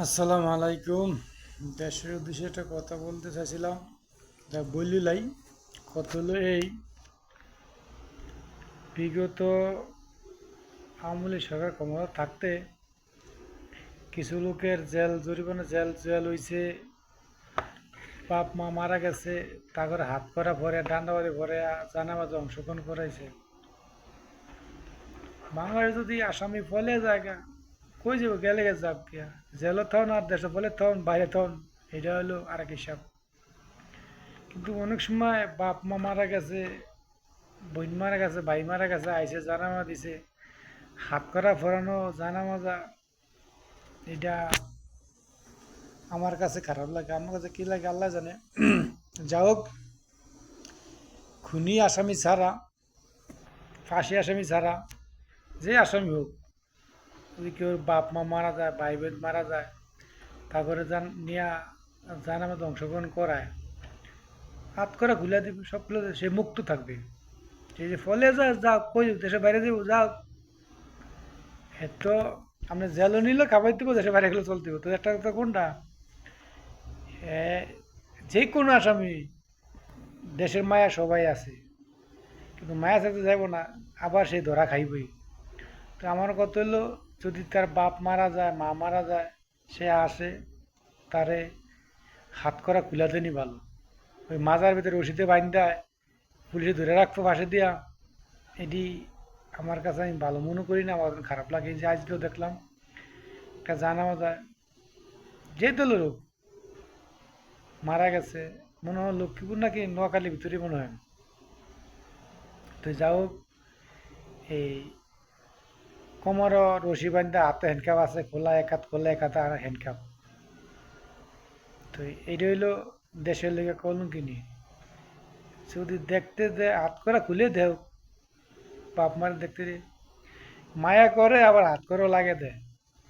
আসসালামু আলাইকুম। দেশের উদ্দেশ্যে একটা কথা বলতে চাইছিলাম, যা বললিলাই কথা হলো এই বিগত আমলি সরকার ক্ষমতা থাকতে কিছু লোকের জেল জরিমানা জেল জেল হইছে, বাপ মা মারা গেছে, তারপরে হাত করা পরে ডান্ডাবাড়ি পরে জানাবাজে অংশগ্রহণ করাইছে। বাংলাদেশ যদি আসামি ফলে জায়গা কই যাব গেলে গেছে যাব কিয়া জেলও থাকুন আর দেশে ফলে থাকুন বাইরে থাকুন, এটা হলো আর এক হিসাব। কিন্তু অনেক সময় বাপ মা মারা গেছে, বোন মারা গেছে, ভাই মারা গেছে, আইসে জানামা দিছে, হাত করা ফোরানো জানামাজা, এটা আমার কাছে খারাপ লাগে। আমার কাছে কি লাগে আল্লাহ জানে। যা হোক, খুনি আসামি ছাড়া, ফাঁসি আসামি ছাড়া যে আসামি হোক, যদি কেউ বাপ মা মারা যায়, ভাই বোন মারা যায়, তারপরে নিয়া জানামাতে অংশগ্রহণ করায়, হাত করা খুলে দিবে, সব খুলে দিবে, সে মুক্ত থাকবে। এই যে ফলে যা যা কই দেশের বাইরে যাবো যা, তো আপনি জেলও নিলে খাবার দিব, দেশের বাইরে গেলে চলতে হবে। তো একটা কথা কোনটা, এ, যে কোনো আসামি দেশের মায়া সবাই আছে, কিন্তু মায়া থাকতে যাইব না, আবার সেই ধরা খাইবই। তো আমার কথা হলো, যদি তার বাপ মারা যায়, মা মারা যায়, সে আসে, তারে হাত করা খুলাতে নি ভালো। ওই মাজার ভিতরে রশিদে দেয়, পুলিশে ধরে রাখবো পাশে দিয়া, এটি আমার কাছে আমি ভালো মনে করি না, আমার খারাপ লাগে। এই যে আজকেও দেখলাম একটা জানামা যায়, যে দলের লোক মারা গেছে, মনে হয় লক্ষ্মীপুর নাকি নোয়াখালীর ভিতরে মনে হয়। তো যাও, এই কোমর রশি বান্ধা, হাতে হ্যান্ডকাপ আছে, খোলা এক হাত খোলা, এক হাতে আর হ্যান্ডকাপ। তো এইটা হইলো দেশের লেগে কলঙ্কিনী। যদি দেখতে দে হাত করা খুলে দেও, বাপ মার দেখতে দে, মায়া করে আবার হাত করেও লাগে দেয়।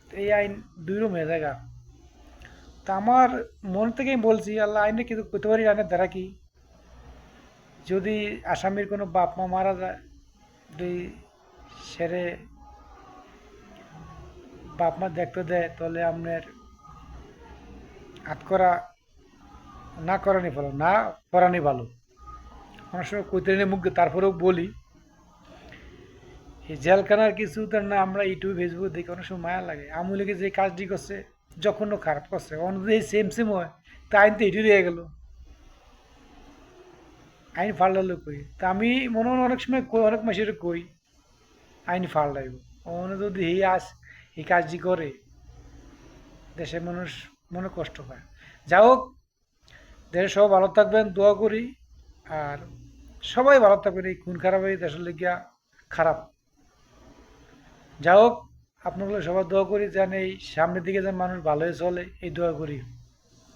তো এই আইন দুই রকম হয়ে যায়। তা আমার মন থেকেই বলছি, আল্লাহ আইনে কিন্তু করতে পারি, আইনের দ্বারা কি, যদি আসামির কোনো বাপ মা মারা যায়, যদি সেরে বাপ মা দেখতে দেয়, তাহলে আপনার হাত করা না করানি ভালো, না করানি ভালো। অনেক সময় কইতে নিয়ে মুখ দিয়ে, তারপরেও বলি, এই জেলখানার কিছু তার না, আমরা ইউটিউব ফেসবুক দেখি, অনেক সময় মায়া লাগে। আমুলিকে যে কাজটি করছে, যখন খারাপ করছে, অন্য এই সেম সেম হয়, তা আইন তো এটি রয়ে গেল, আইন ফাল্টালো কই। তা আমি মনে মনে অনেক সময় কই, অনেক মাসের কই আইন ফাল্টাইব, অন্য যদি এই এই কাজটি করে, দেশের মানুষ মনে কষ্ট পায়। যা হোক, দেশের সব ভালো থাকবেন দোয়া করি। আর সবাই ভালো থাকবেন, এই খুন খারাপ এই দেশের লেগিয়া খারাপ। যা হোক, আপনাগুলো সবাই দোয়া করি যেন এই সামনের দিকে যেন মানুষ ভালোই চলে, এই দোয়া করি।